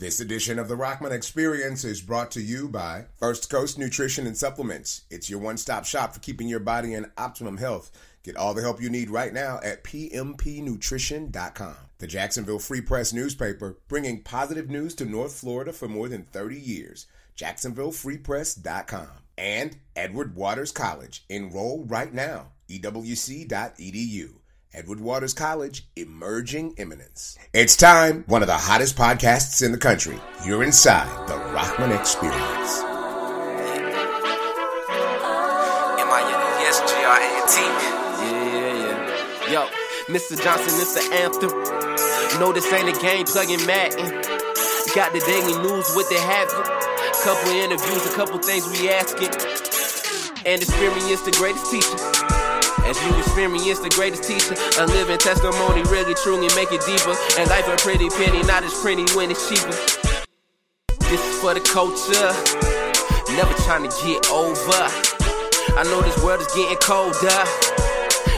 This edition of the Rahman Experience is brought to you by First Coast Nutrition and Supplements. It's your one-stop shop for keeping your body in optimum health. Get all the help you need right now at pmpnutrition.com. The Jacksonville Free Press newspaper, bringing positive news to North Florida for more than 30 years. JacksonvilleFreePress.com. And Edward Waters College. Enroll right now. ewc.edu. Edward Waters College, emerging eminence. It's time, one of the hottest podcasts in the country. You're inside the Rahman Experience. M-I-N-E-S-G-R-A-N-T. Yeah. Yo, Mr. Johnson, it's the anthem. No, this ain't a game, plugging Madden. Got the daily news, what they have. Couple interviews, a couple things we asking. And experience the greatest teacher. As you experience the greatest teacher, a living testimony, really truly make it deeper. And life a pretty penny, not as pretty when it's cheaper. This is for the culture, never trying to get over. I know this world is getting colder.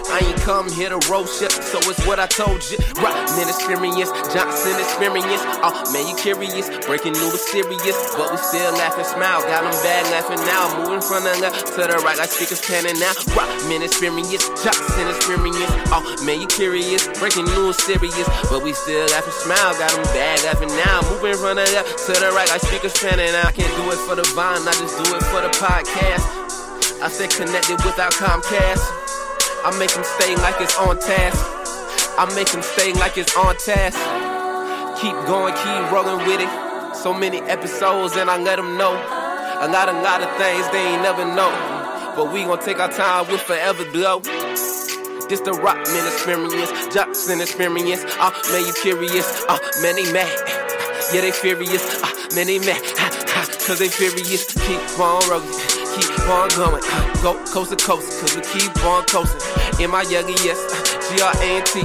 I ain't come here to roast ya, so it's what I told you. Rahman experience, Johnson experience. Oh man, you curious, breaking news serious, but we still laugh and smile. Got them bad laughing now, moving from the left to the right like speakers panning now. Rahman experience, Johnson experience. Oh man, you curious, breaking news serious, but we still laugh and smile. Got them bad laughing now, moving from the left to the right like speakers panning out. I can't do it for the vine, I just do it for the podcast. I stay connected without Comcast. I make them stay like it's on task. I make them stay like it's on task. Keep going, keep rolling with it. So many episodes and I let them know. A lot of things they ain't never know. But we gon' take our time, we'll forever glow. This the Rahman experience, Johnson experience. Oh man, you curious, oh man, they mad. Yeah, they furious, oh man, they mad. Cause they furious, keep on rolling. Keep on going, go coast to coast, cause we keep on coasting. M-I-N-E-S-G-R-A-N-T.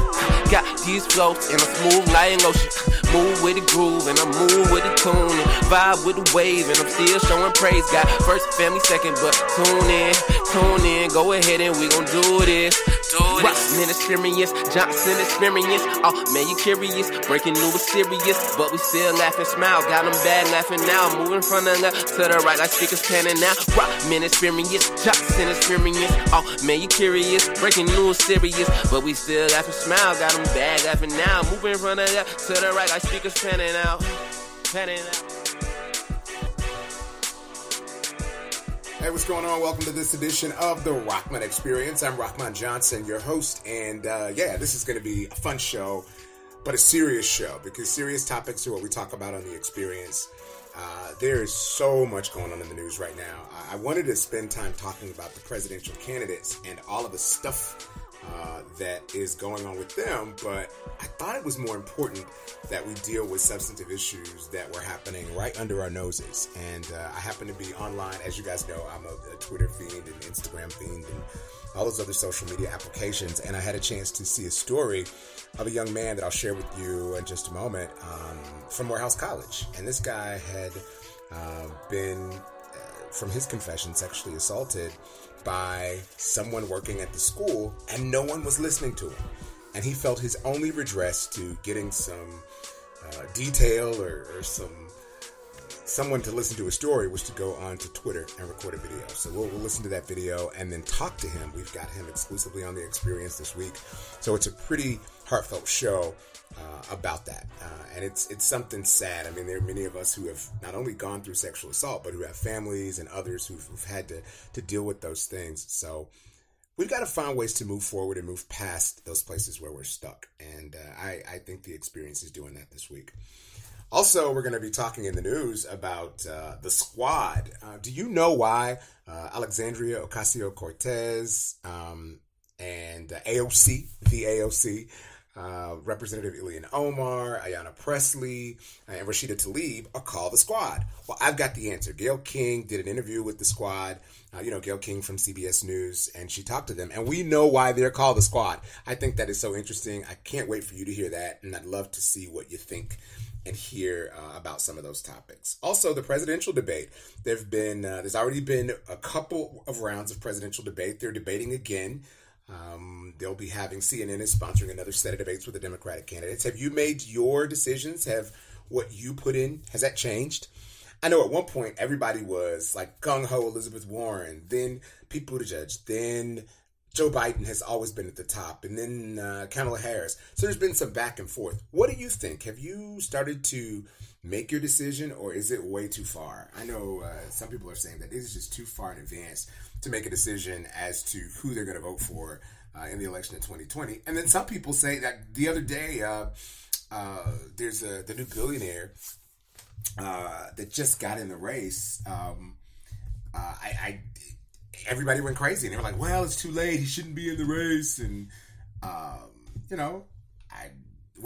Got these flows in a smooth lion ocean. Move with the groove and I move with the tune and vibe with the wave and I'm still showing praise. Got first, family second, but tune in, go ahead and we gon' do this. Rahman experience, Johnson experience. Oh man, you curious, breaking news serious, but we still laugh and smile. Got them bad laughing now, moving from the left to the right like speakers panning now. Rahman experience, Johnson experience. Oh man, you curious, breaking news serious, but we still laugh and smile. Got them bad laughing now, moving from the left to the right like speakers panning out. Hey, what's going on? Welcome to this edition of the Rahman Experience. I'm Rahman Johnson, your host, and this is going to be a fun show, but a serious show, because serious topics are what we talk about on the Experience. There is so much going on in the news right now. I wanted to spend time talking about the presidential candidates and all of the stuff that is going on with them, but I thought it was more important that we deal with substantive issues that were happening right under our noses. And I happen to be online, as you guys know, I'm a Twitter fiend and Instagram fiend and all those other social media applications, and I had a chance to see a story of a young man that I'll share with you in just a moment from Morehouse College. And this guy had been, from his confession, sexually assaulted by someone working at the school, and no one was listening to him. And he felt his only redress to getting some detail or someone to listen to his story was to go on to Twitter and record a video. So we'll listen to that video and then talk to him. We've got him exclusively on the Experience this week. So it's a pretty heartfelt show about that. And it's something sad. I mean, there are many of us who have not only gone through sexual assault, but who have families and others who've had to deal with those things. So we've got to find ways to move forward and move past those places where we're stuck. And I think the Experience is doing that this week. Also, we're going to be talking in the news about the squad. Do you know why Alexandria Ocasio-Cortez and AOC, the AOC, Representative Ilhan Omar, Ayanna Pressley, and Rashida Tlaib are called the squad? Well, I've got the answer. Gail King did an interview with the squad. Gail King from CBS News, and she talked to them, and we know why they're called the squad. I think that is so interesting. I can't wait for you to hear that, and I'd love to see what you think and hear about some of those topics. Also, the presidential debate. There's already been a couple of rounds of presidential debate. They're debating again. They'll be having, CNN is sponsoring another set of debates with the Democratic candidates. Have you made your decisions? what you put in? Has that changed? I know at one point everybody was like gung-ho Elizabeth Warren, then Pete Buttigieg, then Joe Biden has always been at the top, and then Kamala Harris. So there's been some back and forth. What do you think? Have you started to make your decision, or is it way too far? I know some people are saying that it is just too far in advance to make a decision as to who they're going to vote for in the election in 2020. And then some people say that the other day there's the new billionaire that just got in the race. Everybody went crazy, and they were like, well, it's too late. He shouldn't be in the race. And, what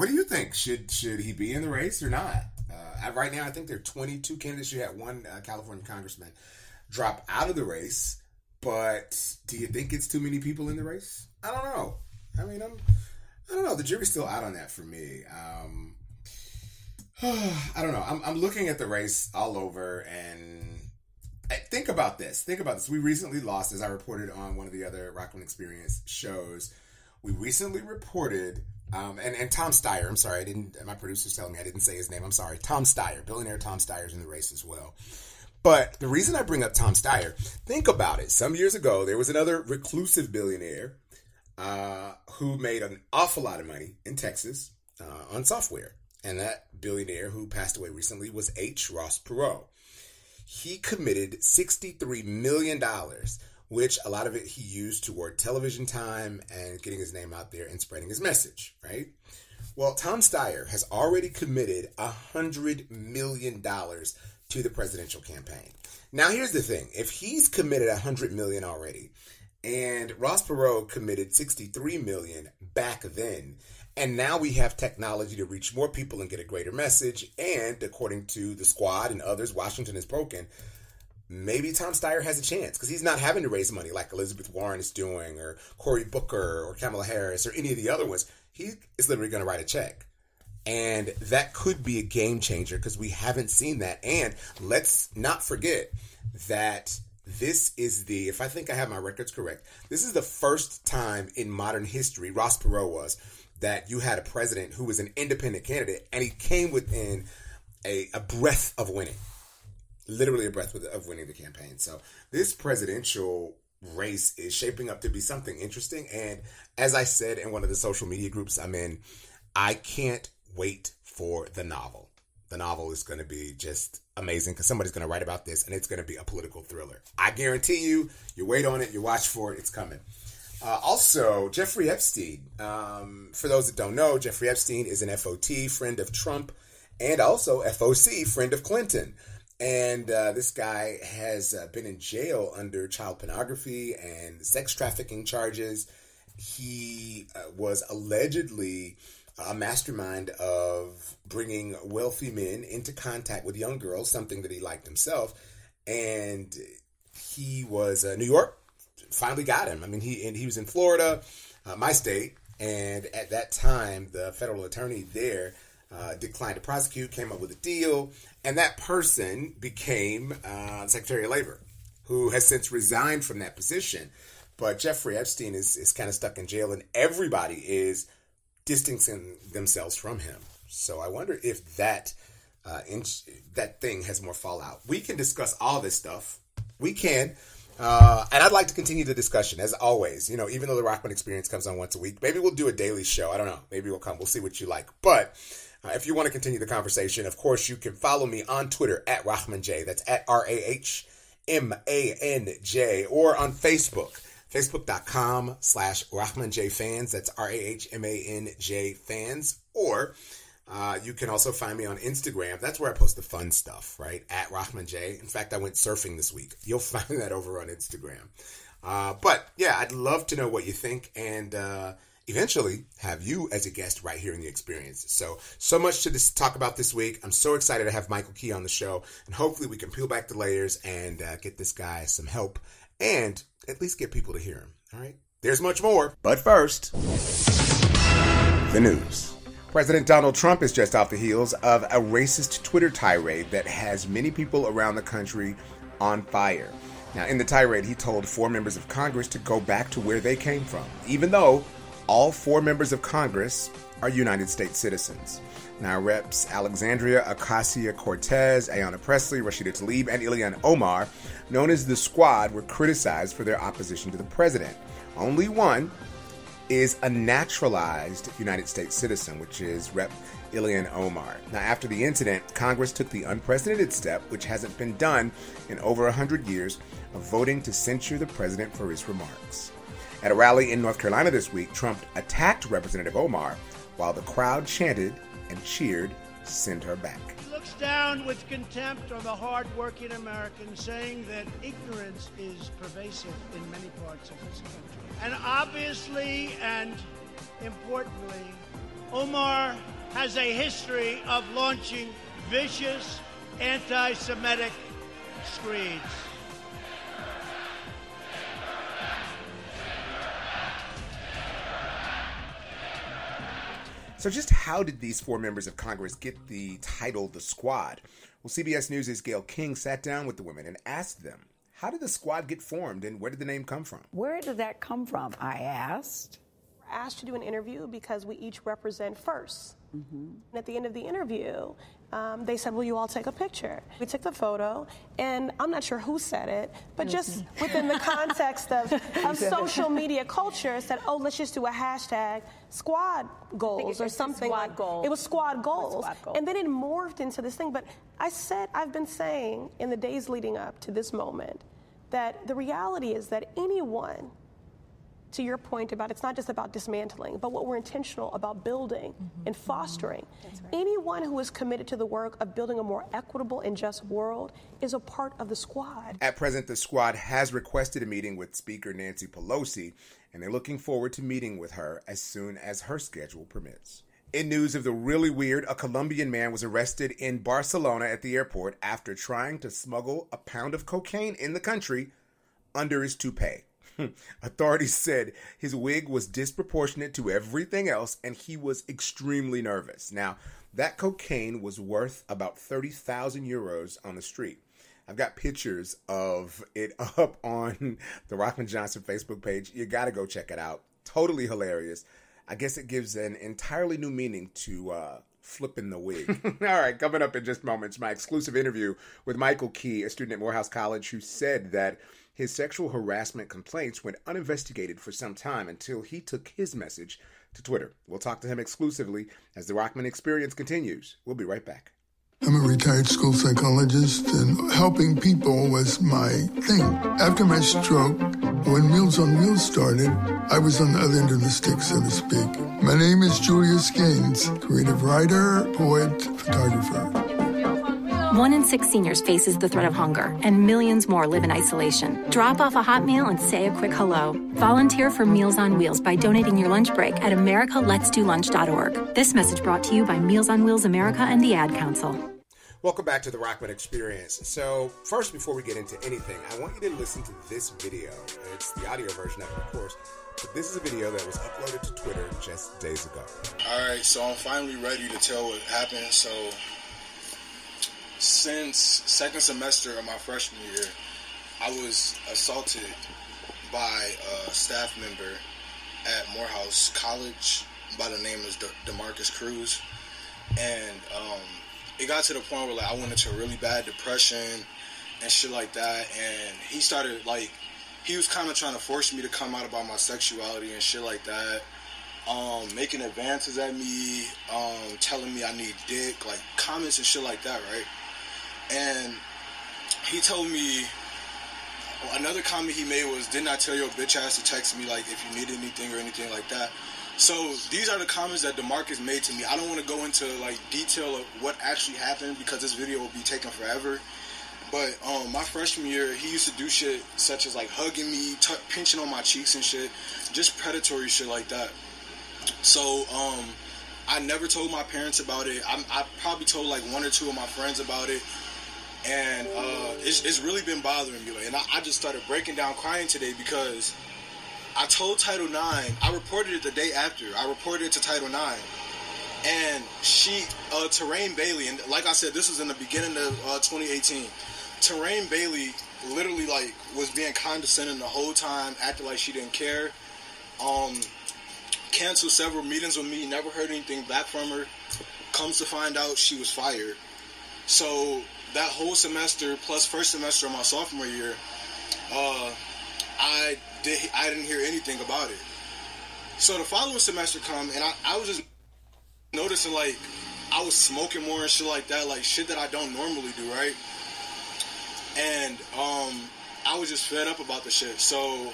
do you think? Should he be in the race or not? Right now, I think there are 22 candidates. You had one California congressman drop out of the race. But do you think it's too many people in the race? I don't know. I mean, I don't know. The jury's still out on that for me. I don't know. I'm looking at the race all over, and think about this. We recently lost, as I reported on one of the other Rahman Experience shows. We recently reported, and Tom Steyer. I'm sorry, my producer's telling me I didn't say his name. I'm sorry. Tom Steyer, billionaire Tom Steyer's in the race as well. But the reason I bring up Tom Steyer, think about it. Some years ago, there was another reclusive billionaire who made an awful lot of money in Texas on software. And that billionaire who passed away recently was Ross Perot. He committed $63 million, which a lot of it he used toward television time and getting his name out there and spreading his message, right? Well, Tom Steyer has already committed $100 million to the presidential campaign. Now, here's the thing. If he's committed $100 million already, and Ross Perot committed $63 million back then, and now we have technology to reach more people and get a greater message, and according to the squad and others, Washington is broken, maybe Tom Steyer has a chance, because he's not having to raise money like Elizabeth Warren is doing, or Cory Booker, or Kamala Harris, or any of the other ones. He is literally going to write a check. And that could be a game changer because we haven't seen that. And let's not forget that this is if I think I have my records correct, this is the first time in modern history, Ross Perot was, that you had a president who was an independent candidate and he came within a breath of winning. Literally a breath of winning the campaign. So this presidential race is shaping up to be something interesting. And as I said in one of the social media groups I'm in, I can't wait for the novel. The novel is going to be just amazing because somebody's going to write about this and it's going to be a political thriller. I guarantee you wait on it, you watch for it, it's coming. Also, Jeffrey Epstein. For those that don't know, Jeffrey Epstein is an FOT, friend of Trump, and also FOC, friend of Clinton. And this guy has been in jail under child pornography and sex trafficking charges. He was allegedly a mastermind of bringing wealthy men into contact with young girls, something that he liked himself. And he was New York, finally got him. I mean, he was in Florida, my state, and at that time, the federal attorney there declined to prosecute, came up with a deal, and that person became Secretary of Labor, who has since resigned from that position. But Jeffrey Epstein is kind of stuck in jail, and everybody is distancing themselves from him. So I wonder if that thing has more fallout. We can discuss all this stuff. We can. And I'd like to continue the discussion, as always. You know, even though the Rahman Experience comes on once a week, maybe we'll do a daily show. I don't know. Maybe we'll come. We'll see what you like. But if you want to continue the conversation, of course, you can follow me on Twitter at RahmanJ. That's at RahmanJ. Or on Facebook. Facebook.com/RahmanJFans. That's RahmanJ fans. Or you can also find me on Instagram. That's where I post the fun stuff, right? At RahmanJ. In fact, I went surfing this week. You'll find that over on Instagram. But yeah, I'd love to know what you think and eventually have you as a guest right here in the experience. So much to talk about this week. I'm so excited to have Michael Key on the show, and hopefully we can peel back the layers and get this guy some help and at least get people to hear him. All right. There's much more. But first, the news. President Donald Trump is just off the heels of a racist Twitter tirade that has many people around the country on fire. Now, in the tirade, he told 4 members of Congress to go back to where they came from, even though all 4 members of Congress are United States citizens. Now, Reps Alexandria Ocasio-Cortez, Ayanna Pressley, Rashida Tlaib, and Ilhan Omar, known as the Squad, were criticized for their opposition to the president. Only one is a naturalized United States citizen, which is Rep. Ilhan Omar. Now, after the incident, Congress took the unprecedented step, which hasn't been done in over 100 years, of voting to censure the president for his remarks. At a rally in North Carolina this week, Trump attacked Representative Omar while the crowd chanted and cheered, "Send her back." He looks down with contempt on the hard-working Americans, saying that ignorance is pervasive in many parts of this country. And obviously and importantly, Omar has a history of launching vicious anti-Semitic screeds. So just how did these four members of Congress get the title The Squad? Well, CBS News' Gail King sat down with the women and asked them, how did the Squad get formed and where did the name come from? Where did that come from? I asked. We're asked to do an interview because we each represent first. Mm-hmm. And at the end of the interview, they said, will you all take a picture? We took the photo, and I'm not sure who said it, but just within the context of social media culture, said, oh, let's just do a hashtag squad goals or something like that. It was squad goals. And then it morphed into this thing. But I've been saying in the days leading up to this moment that the reality is that anyone, to your point about it's not just about dismantling, but what we're intentional about building and fostering. Right. Anyone who is committed to the work of building a more equitable and just world is a part of the Squad. At present, the Squad has requested a meeting with Speaker Nancy Pelosi, and they're looking forward to meeting with her as soon as her schedule permits. In news of the really weird, a Colombian man was arrested in Barcelona at the airport after trying to smuggle a pound of cocaine in the country under his toupee. Authorities said his wig was disproportionate to everything else, and he was extremely nervous. Now, that cocaine was worth about 30,000 euros on the street. I've got pictures of it up on the Rahman Johnson Facebook page. You got to go check it out. Totally hilarious. I guess it gives an entirely new meaning to flipping the wig. All right, coming up in just moments, my exclusive interview with Michael Key, a student at Morehouse College, who said that his sexual harassment complaints went uninvestigated for some time until he took his message to Twitter. We'll talk to him exclusively as the Rahman Experience continues. We'll be right back. I'm a retired school psychologist, and helping people was my thing. After my stroke, when Meals on Wheels started, I was on the other end of the stick, so to speak. My name is Julius Gaines, creative writer, poet, photographer. 1 in 6 seniors faces the threat of hunger, and millions more live in isolation. Drop off a hot meal and say a quick hello. Volunteer for Meals on Wheels by donating your lunch break at americaletsdolunch.org. This message brought to you by Meals on Wheels America and the Ad Council. Welcome back to the Rahman Experience. So first, before we get into anything, I want you to listen to this video. It's the audio version of it, of course, but this is a video that was uploaded to Twitter just days ago. All right, so I'm finally ready to tell what happened. So since second semester of my freshman year, I was assaulted by a staff member at Morehouse College by the name of DeMarcus Cruz. And it got to the point where I went into a really bad depression and shit like that. And he started, he was kind of trying to force me to come out about my sexuality and shit like that. Making advances at me, telling me I need dick, comments and shit like that, right? And he told me, another comment he made was, didn't I tell your bitch ass to text me, if you need anything or anything like that? So these are the comments that DeMarcus made to me. I don't want to go into, detail of what actually happened because this video will be taking forever. But my freshman year, he used to do shit such as, hugging me, pinching on my cheeks and shit, just predatory shit like that. So, I never told my parents about it. I probably told, 1 or 2 of my friends about it. And it's really been bothering me. And I just started breaking down crying today because I told Title IX, I reported it the day after. I reported it to Title IX. And Terrain Bailey, and like I said, this was in the beginning of 2018. Terrain Bailey literally, was being condescending the whole time, acting like she didn't care. Canceled several meetings with me, never heard anything back from her. Comes to find out, she was fired. So that whole semester, plus first semester of my sophomore year, I didn't hear anything about it. So the following semester come, and I was just noticing, like, I was smoking more and shit like that, like shit that I don't normally do, right? And I was just fed up about the shit. So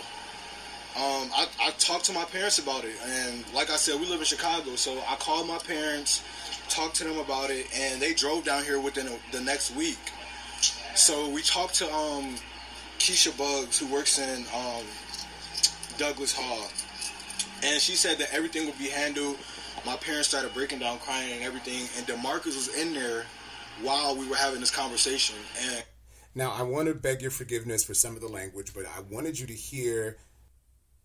I talked to my parents about it, and like I said, we live in Chicago, so I called my parents, talked to them about it, and they drove down here within the next week. So we talked to Keisha Buggs, who works in Douglas Hall, and she said that everything would be handled. My parents started breaking down, crying and everything, and DeMarcus was in there while we were having this conversation. And now, I want to beg your forgiveness for some of the language, but I wanted you to hear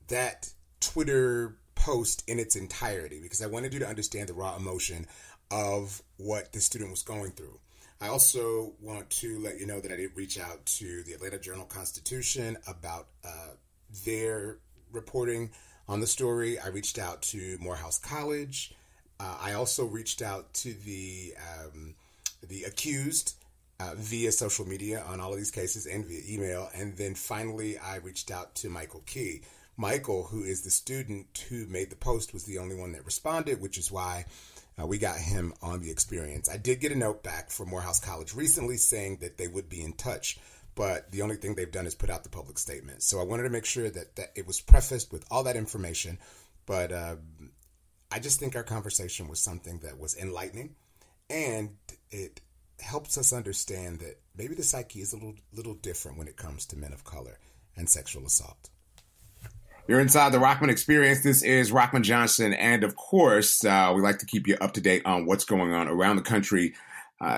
that Twitter post in its entirety, because I wanted you to understand the raw emotion of what the student was going through. I also want to let you know that I did reach out to the Atlanta Journal-Constitution about their reporting on the story. I reached out to Morehouse College. I also reached out to the accused via social media on all of these cases and via email. And then finally, I reached out to Michael Key. Michael, who is the student who made the post, was the only one that responded, which is why we got him on the experience. I did get a note back from Morehouse College recently saying that they would be in touch, but the only thing they've done is put out the public statement. So I wanted to make sure that it was prefaced with all that information. But I just think our conversation was something that was enlightening, and it helps us understand that maybe the psyche is a little different when it comes to men of color and sexual assault. You're inside the Rahman Experience. This is Rahman Johnson. And of course, we like to keep you up to date on what's going on around the country.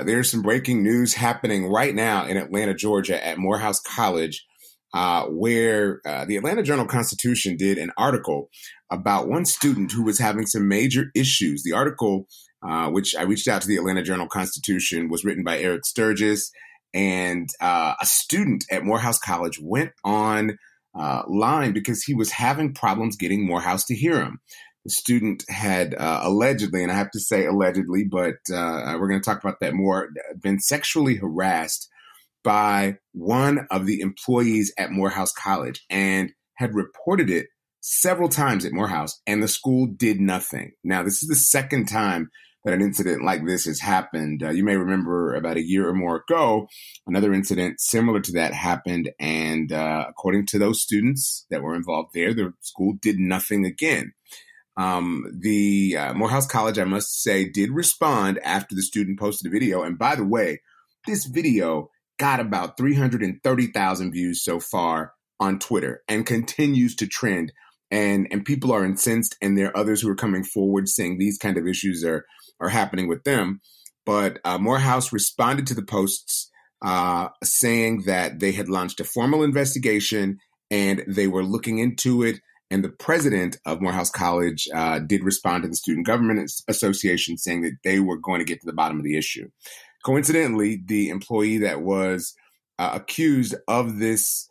There's some breaking news happening right now in Atlanta, Georgia at Morehouse College, where the Atlanta Journal-Constitution did an article about one student who was having some major issues. The article, which I reached out to the Atlanta Journal-Constitution, was written by Eric Sturgis, and a student at Morehouse College went on line because he was having problems getting Morehouse to hear him. The student had allegedly, and I have to say allegedly, but we're going to talk about that more, been sexually harassed by one of the employees at Morehouse College and had reported it several times at Morehouse, and the school did nothing. Now, this is the second time that an incident like this has happened. You may remember about a year or more ago, another incident similar to that happened. And according to those students that were involved there, the school did nothing again. The Morehouse College, I must say, did respond after the student posted a video. And by the way, this video got about 330,000 views so far on Twitter and continues to trend. And people are incensed, and there are others who are coming forward saying these kind of issues are happening with them. But Morehouse responded to the posts saying that they had launched a formal investigation and they were looking into it. And the president of Morehouse College did respond to the Student Government Association saying that they were going to get to the bottom of the issue. Coincidentally, the employee that was accused of this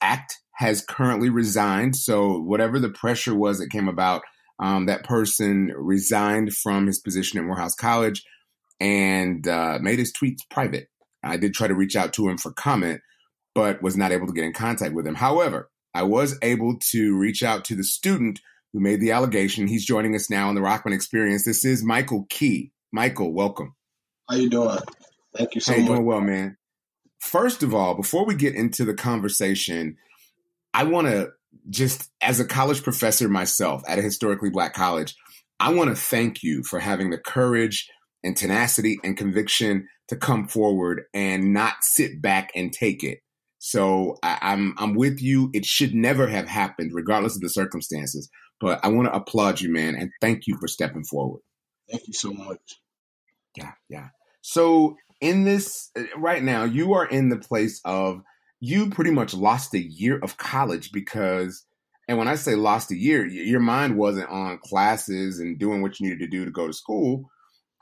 act has currently resigned. So whatever the pressure was that came about, that person resigned from his position at Morehouse College and made his tweets private. I did try to reach out to him for comment, but was not able to get in contact with him. However, I was able to reach out to the student who made the allegation. He's joining us now on the Rahman Experience. This is Michael Key. Michael, welcome. How you doing? Thank you so much. Doing well, man. First of all, before we get into the conversation, I want to just, as a college professor myself at a historically Black college, I want to thank you for having the courage and tenacity and conviction to come forward and not sit back and take it. So I'm with you. It should never have happened, regardless of the circumstances. But I want to applaud you, man, and thank you for stepping forward. Thank you so much. Yeah. So in this, right now, you are in the place of, you pretty much lost a year of college because, and when I say lost a year, your mind wasn't on classes and doing what you needed to do to go to school.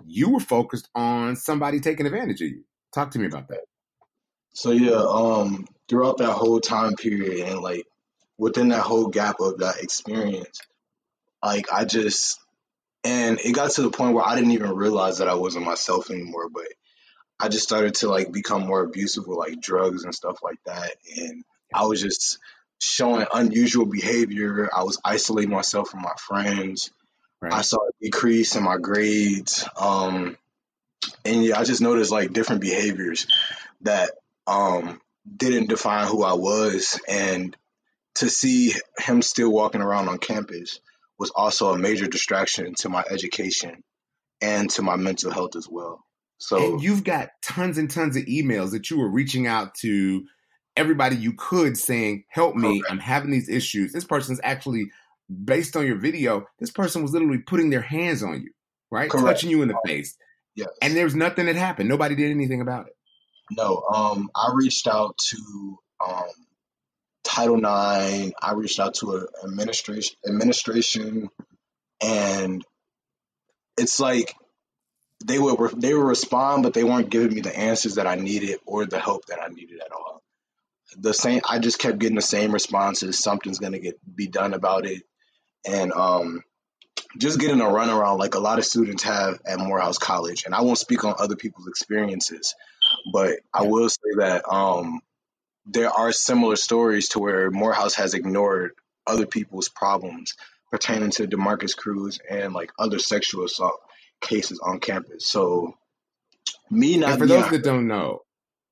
You were focused on somebody taking advantage of you. Talk to me about that. So yeah, throughout that whole time period and like within that whole gap of that experience, like I just And it got to the point where I didn't even realize that I wasn't myself anymore, but I just started to like become more abusive with like drugs and stuff like that. And I was just showing unusual behavior. I was isolating myself from my friends. Right. I saw a decrease in my grades. And yeah, I just noticed like different behaviors that didn't define who I was. And to see him still walking around on campus was also a major distraction to my education and to my mental health as well. So, and you've got tons and tons of emails that you were reaching out to everybody you could saying, help me, I'm having these issues. This person's actually, based on your video, this person was literally putting their hands on you, right? Correct. Touching you in the face. Yes. And there's nothing that happened. Nobody did anything about it. No, I reached out to Title IX. I reached out to administration, and it's like they would respond, but they weren't giving me the answers that I needed or the help that I needed at all. I just kept getting the same responses. Something's gonna be done about it, and just getting a runaround like a lot of students have at Morehouse College. And I won't speak on other people's experiences, but I will say that there are similar stories to where Morehouse has ignored other people's problems pertaining to DeMarcus Cruz and like other sexual assault cases on campus. So and for those that don't know,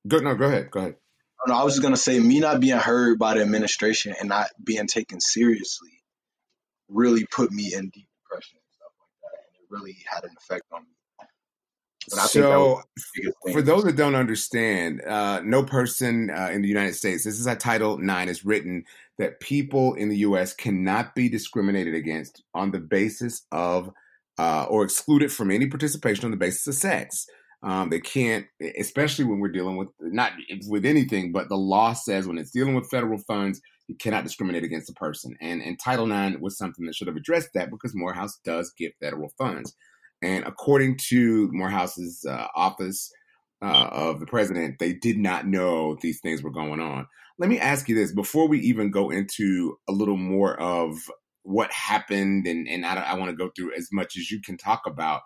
go ahead. No, I was just gonna say, me not being heard by the administration and not being taken seriously really put me in deep depression and stuff like that, and it really had an effect on me. And I think that was the biggest thing. For those that don't understand, no person in the United States, this is how Title IX is written, that people in the U.S. cannot be discriminated against on the basis of or excluded from any participation on the basis of sex. They can't, especially when we're dealing with, not with anything, but the law says when it's dealing with federal funds, you cannot discriminate against a person. And Title IX was something that should have addressed that, because Morehouse does get federal funds. And according to Morehouse's office of the president, they did not know these things were going on. Let me ask you this, before we even go into a little more of what happened, and I want to go through as much as you can talk about.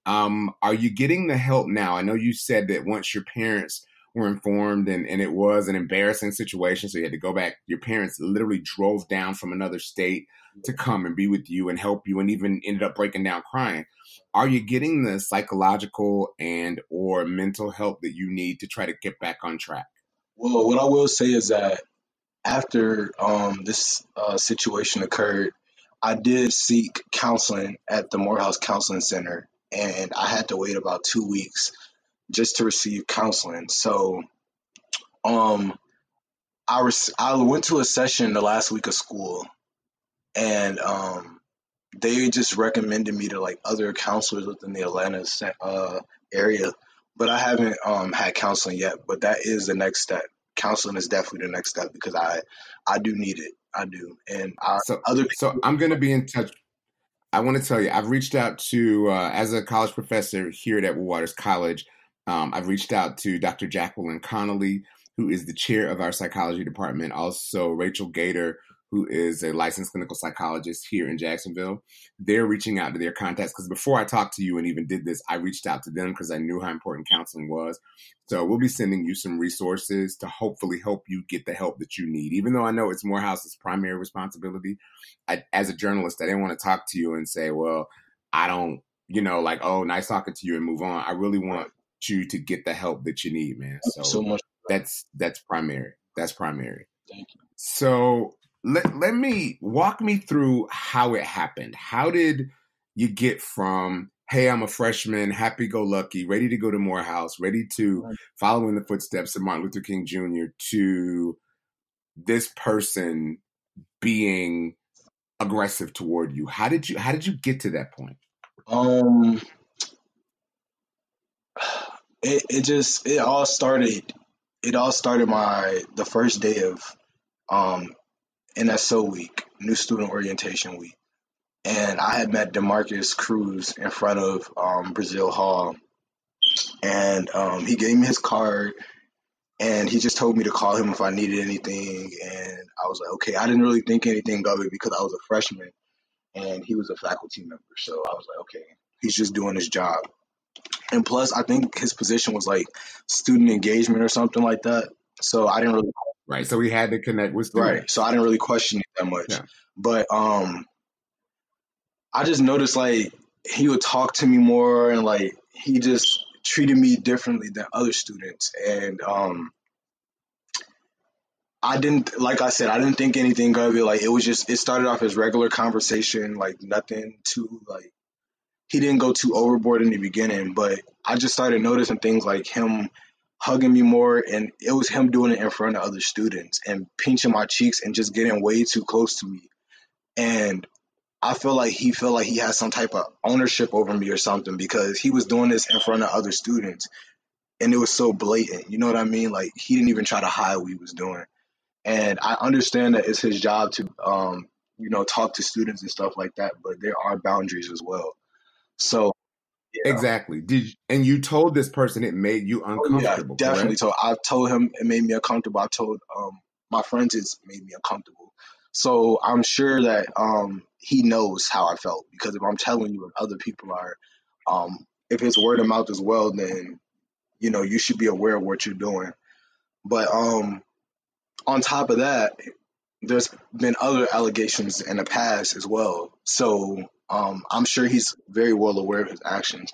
Are you getting the help now? I know you said that once your parents were informed and it was an embarrassing situation, so you had to go back. Your parents literally drove down from another state to come and be with you and help you, and even ended up breaking down crying. Are you getting the psychological and or mental help that you need to try to get back on track? Well, what I will say is that after this situation occurred, I did seek counseling at the Morehouse Counseling Center, and I had to wait about 2 weeks just to receive counseling. So I went to a session the last week of school, and they just recommended me to like other counselors within the Atlanta area, but I haven't had counseling yet. But that is the next step. Counseling is definitely the next step, because I do need it. I do. And so I'm going to be in touch. I want to tell you, I've reached out to, as a college professor here at Morehouse College, I've reached out to Dr. Jacqueline Connolly, who is the chair of our psychology department. Also, Rachel Gator, who is a licensed clinical psychologist here in Jacksonville. They're reaching out to their contacts, because before I talked to you and even did this, I reached out to them because I knew how important counseling was. So we'll be sending you some resources to hopefully help you get the help that you need. Even though I know it's Morehouse's primary responsibility, as a journalist, I didn't want to talk to you and say, well, I don't, like, oh, nice talking to you and move on. I really want you to get the help that you need, man. So much. That's primary. That's primary. Thank you. So let me walk me through how it happened. How did you get from, hey, I'm a freshman, happy-go-lucky, ready to go to Morehouse, ready to follow in the footsteps of Martin Luther King Jr., to this person being aggressive toward you? How did you get to that point? It all started the first day of NSO week, New Student Orientation Week. And I had met DeMarcus Cruz in front of Brazil Hall. And he gave me his card, and he just told me to call him if I needed anything. And I was like, okay, I didn't really think anything of it because I was a freshman. and he was a faculty member. So I was like, okay, he's just doing his job. And plus, I think his position was like student engagement or something like that. So I didn't really Right. So he had to connect with students. right. So I didn't really question it that much. Yeah. But I just noticed like he would talk to me more, and like he just treated me differently than other students. And I didn't, like I said, I didn't think anything of it. Like it started off as regular conversation, like nothing too like, he didn't go too overboard in the beginning, but I just started noticing things like him hugging me more, and it was him doing it in front of other students and pinching my cheeks and just getting way too close to me. And I feel like he felt like he had some type of ownership over me or something, because he was doing this in front of other students, and it was so blatant. You know what I mean? Like he didn't even try to hide what he was doing. And I understand that it's his job to, talk to students and stuff like that, but there are boundaries as well. So, yeah. Exactly. And you told this person it made you uncomfortable? Yeah, definitely. Correct? I told him it made me uncomfortable. I told my friends it made me uncomfortable. So I'm sure that he knows how I felt, because if I'm telling you and other people are, if it's word of mouth as well, then you should be aware of what you're doing. But on top of that, there's been other allegations in the past as well. So I'm sure he's very well aware of his actions.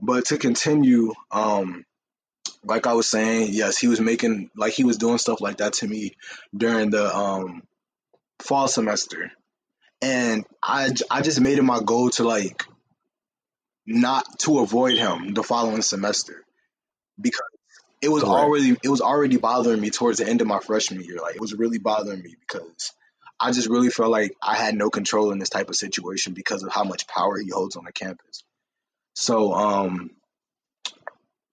But to continue, like I was saying, yes, he was doing stuff like that to me during the fall semester. And I just made it my goal to like not to avoid him the following semester, because it was already bothering me towards the end of my freshman year. Like it was really bothering me, because I just really felt like I had no control in this type of situation because of how much power he holds on the campus. So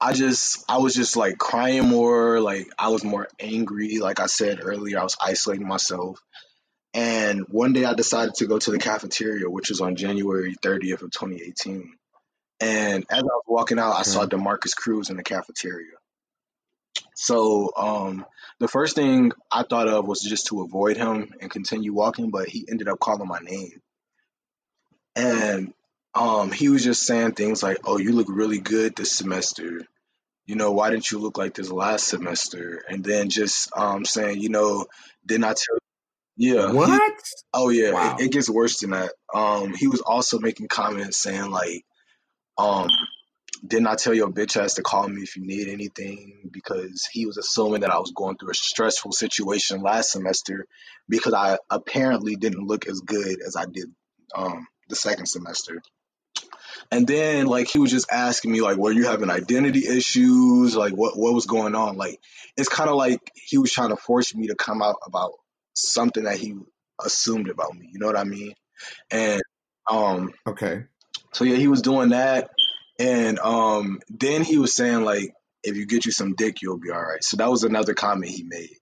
I was just like crying more, like I was more angry. Like I said earlier, I was isolating myself. And one day I decided to go to the cafeteria, which was on January 30th of 2018. And as I was walking out, I saw DeMarcus Cruz in the cafeteria. So the first thing I thought of was just to avoid him and continue walking, but he ended up calling my name. And he was just saying things like, "Oh, you look really good this semester. Why didn't you look like this last semester?" And then just saying, didn't I tell you? Yeah. What? Wow. It gets worse than that. He was also making comments saying like, didn't I tell your bitch ass to call me if you need anything? Because he was assuming that I was going through a stressful situation last semester, because I apparently didn't look as good as I did the second semester. And then like he was just asking me like, were you having identity issues? Like what was going on? Like it's kind of like he was trying to force me to come out about something that he assumed about me. You know what I mean? And okay. So yeah, he was doing that. And then he was saying like, if you get you some dick, you'll be all right. So that was another comment he made.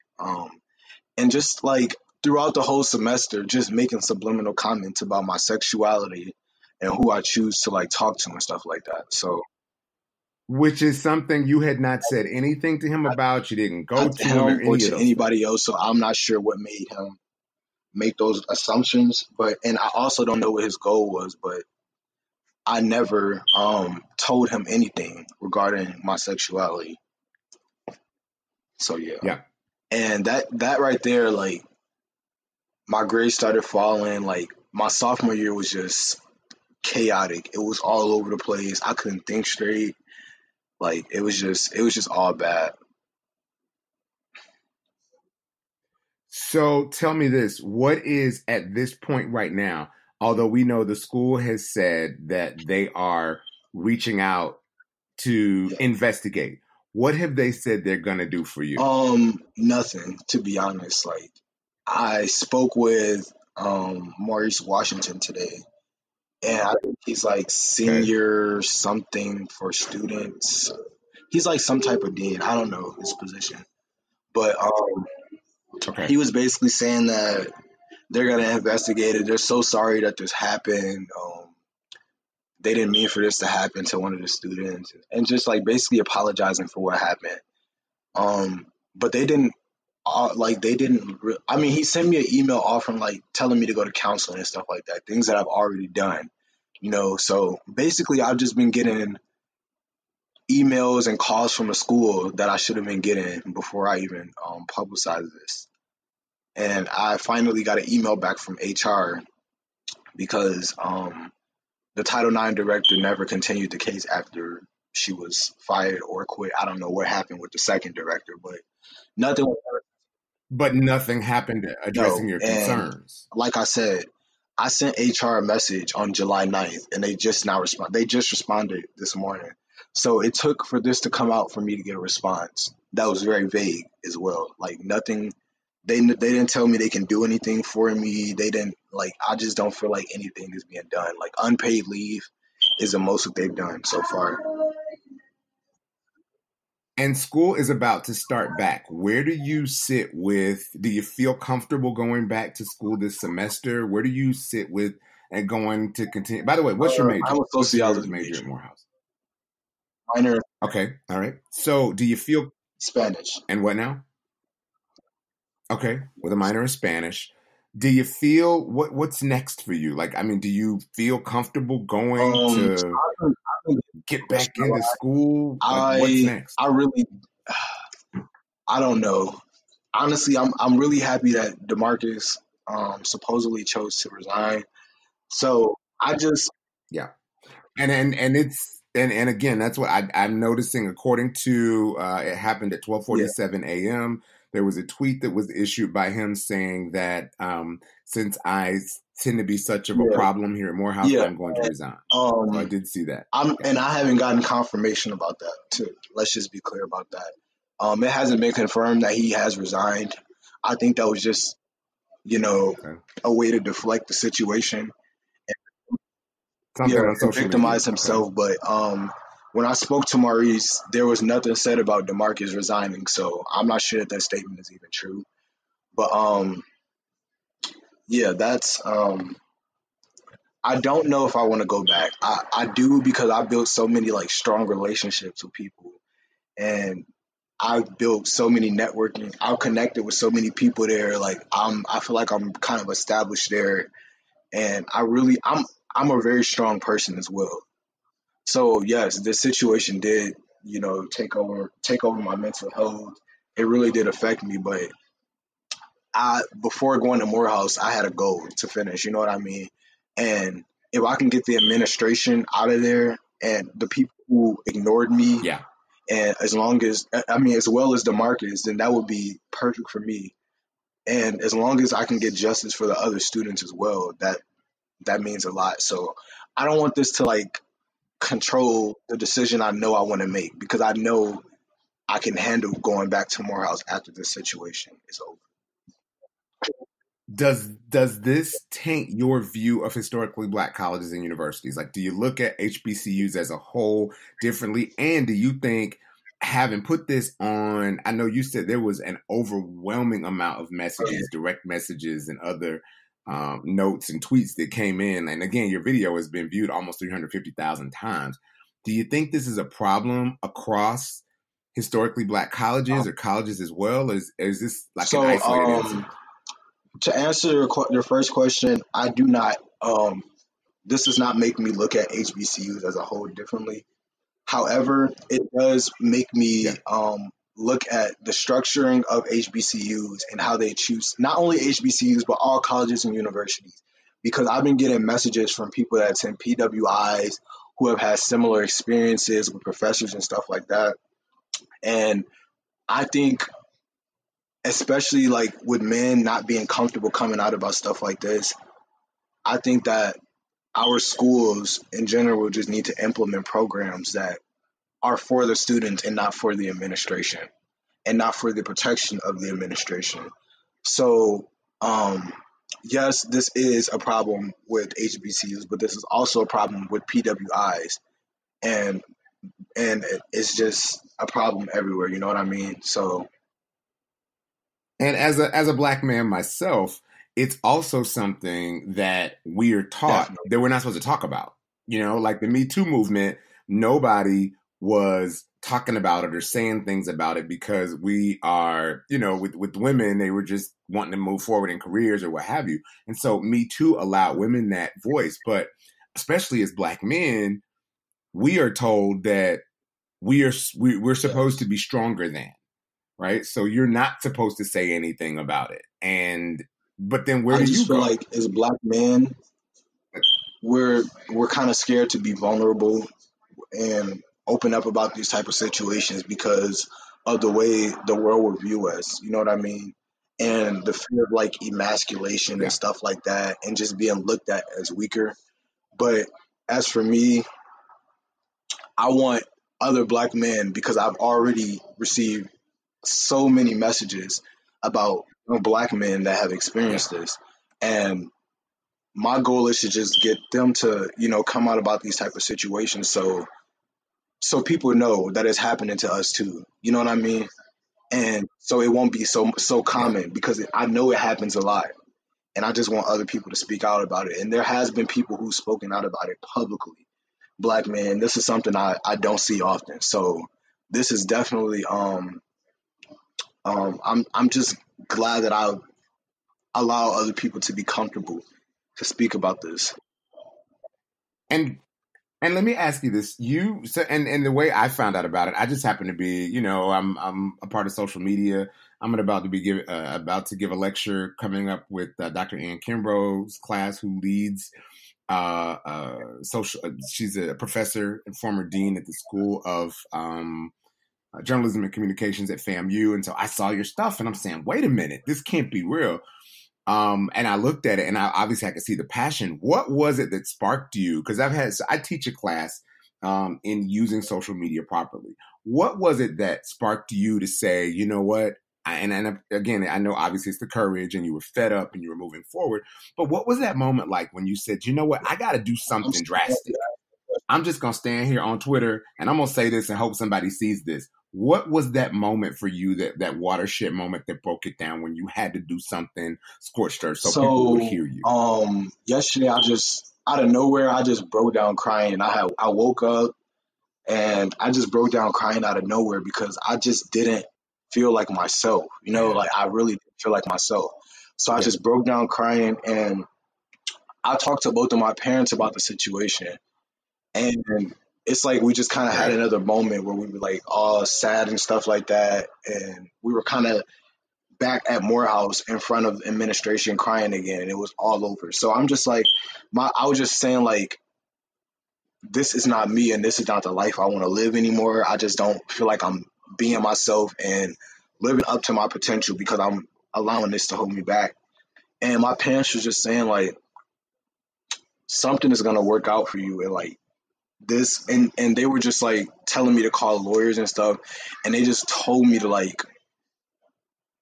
And just like throughout the whole semester, just making subliminal comments about my sexuality and who I choose to like talk to and stuff like that. So, which is something you had not said anything to him about. You didn't go to him or to anybody else. So I'm not sure what made him make those assumptions. And I also don't know what his goal was, but I never told him anything regarding my sexuality. So yeah. And that right there, like my grades started falling. Like my sophomore year was just chaotic. It was all over the place. I couldn't think straight. Like it was just all bad. So tell me this, what is at this point right now, although we know the school has said that they are reaching out to investigate, what have they said they're going to do for you? Nothing, to be honest. Like I spoke with Maurice Washington today, and I think he's like senior something for students. He's like some type of dean. I don't know his position, but he was basically saying that they're going to investigate it. They're so sorry that this happened. They didn't mean for this to happen to one of the students, and just like basically apologizing for what happened. But they didn't like they didn't. I mean, he sent me an email offering like telling me to go to counseling and stuff like that. Things that I've already done, you know. So basically, I've just been getting emails and calls from the school that I should have been getting before I even publicized this. And I finally got an email back from HR because the Title IX director never continued the case after she was fired or quit. I don't know what happened with the second director, but nothing was ever. But nothing happened addressing your And concerns. like I said, I sent HR a message on July 9th, and they just now respond. They just responded this morning. So it took for this to come out for me to get a response. That was very vague as well. Like nothing. They didn't tell me they can do anything for me. They didn't like. I just don't feel like anything is being done. Like unpaid leave is the most that they've done so far. And school is about to start back. Where do you sit with, do you feel comfortable going back to school this semester? Where do you sit with and going to continue? By the way, what's your major? I'm a sociology major at Morehouse. Minor. Okay. All right. So do you feel Spanish. And what now? Okay. With a minor in Spanish. Do you feel what's next for you? Like, I mean, do you feel comfortable going to get back into school? Like, what's next? I don't know. Honestly, I'm really happy that DeMarcus supposedly chose to resign. So I just and it's and again, that's what I'm noticing. According to it happened at 12:47 a.m. There was a tweet that was issued by him saying that since I tend to be such of a problem here at Morehouse, I'm going to resign. So I did see that. And I haven't gotten confirmation about that, too. Let's just be clear about that. It hasn't been confirmed that he has resigned. I think that was just, a way to deflect the situation. And victimize himself. But when I spoke to Maurice, there was nothing said about DeMarcus resigning. So I'm not sure that statement is even true. But that's I don't know if I want to go back. I do because I built so many like strong relationships with people, and I've built so many networking. I've connected with so many people there. Like I feel like I'm kind of established there, and I'm a very strong person as well. So yes, this situation did take over my mental health. It really did affect me, but before going to Morehouse, I had a goal to finish. You know what I mean? And if I can get the administration out of there and the people who ignored me, and as well as DeMarcus, then that would be perfect for me. And as long as I can get justice for the other students as well, that means a lot. So I don't want this to like control the decision I know I want to make, because I know I can handle going back to Morehouse after this situation is over. Does this taint your view of historically Black colleges and universities? Like, do you look at HBCUs as a whole differently? And do you think, having put this on, I know you said there was an overwhelming amount of messages, direct messages and other notes and tweets that came in. And again, your video has been viewed almost 350,000 times. Do you think this is a problem across historically Black colleges or colleges as well? Is this like an isolated incident? To answer your first question, I do not. This does not make me look at HBCUs as a whole differently. However, it does make me look at the structuring of HBCUs and how they choose not only HBCUs but all colleges and universities. Because I've been getting messages from people that attend PWIs who have had similar experiences with professors and stuff like that. And I think, especially like with men not being comfortable coming out about stuff like this, I think that our schools in general just need to implement programs that are for the students and not for the administration and not for the protection of the administration. So, yes, this is a problem with HBCUs, but this is also a problem with PWIs. And it's just a problem everywhere, you know what I mean? So, and as a Black man myself, it's also something that we are taught that we're not supposed to talk about. Like the Me Too movement, nobody was talking about it or saying things about it because we are, with women, they were just wanting to move forward in careers or what have you. And so Me Too allowed women that voice. But especially as Black men, we are told that we're supposed to be stronger than, right? So you're not supposed to say anything about it. But then where do you go? I just feel like as Black men, we're kind of scared to be vulnerable and open up about these type of situations because of the way the world will view us. You know what I mean? And the fear of like emasculation and stuff like that, and just being looked at as weaker. But as for me, I want other Black men, because I've already received so many messages about Black men that have experienced this. And my goal is to just get them to, come out about these type of situations so people know that it's happening to us too. You know what I mean? And so it won't be so common, because I know it happens a lot. And I just want other people to speak out about it. And there has been people who've spoken out about it publicly. Black men, this is something I don't see often. So this is definitely I'm just glad that I allow other people to be comfortable to speak about this. And let me ask you this: and the way I found out about it, I just happen to be, I'm a part of social media. I'm about to give a lecture coming up with Dr. Ann Kimbrough's class, who leads social. She's a professor and former dean at the School of Journalism and Communications at FAMU, and so I saw your stuff, and I'm saying, wait a minute, this can't be real. And I looked at it, and I could see the passion. What was it that sparked you? Because I teach a class in using social media properly. What was it that sparked you to say, you know what? And again, I know obviously it's the courage, and you were fed up, and you were moving forward. But what was that moment like when you said, you know what? I got to do something drastic. I'm just going to stand here on Twitter, and I'm going to say this and hope somebody sees this. What was that moment for you, that watershed moment that broke it down, when you had to do something scorched earth so people would hear you? Yesterday, I just, out of nowhere, I just broke down crying. I woke up and I just broke down crying out of nowhere, because I just didn't feel like myself, like I really didn't feel like myself. So I just broke down crying, and I talked to both of my parents about the situation. And it's like we just kind of had another moment where we were like all sad and stuff like that. And we were kind of back at Morehouse in front of administration crying again. And it was all over. So I'm just like, I was just saying, like, this is not me, and this is not the life I want to live anymore. I just don't feel like I'm being myself and living up to my potential, because I'm allowing this to hold me back. And my parents were just saying, like, something is going to work out for you. And like, this, and they were just like telling me to call lawyers and stuff, and they just told me to like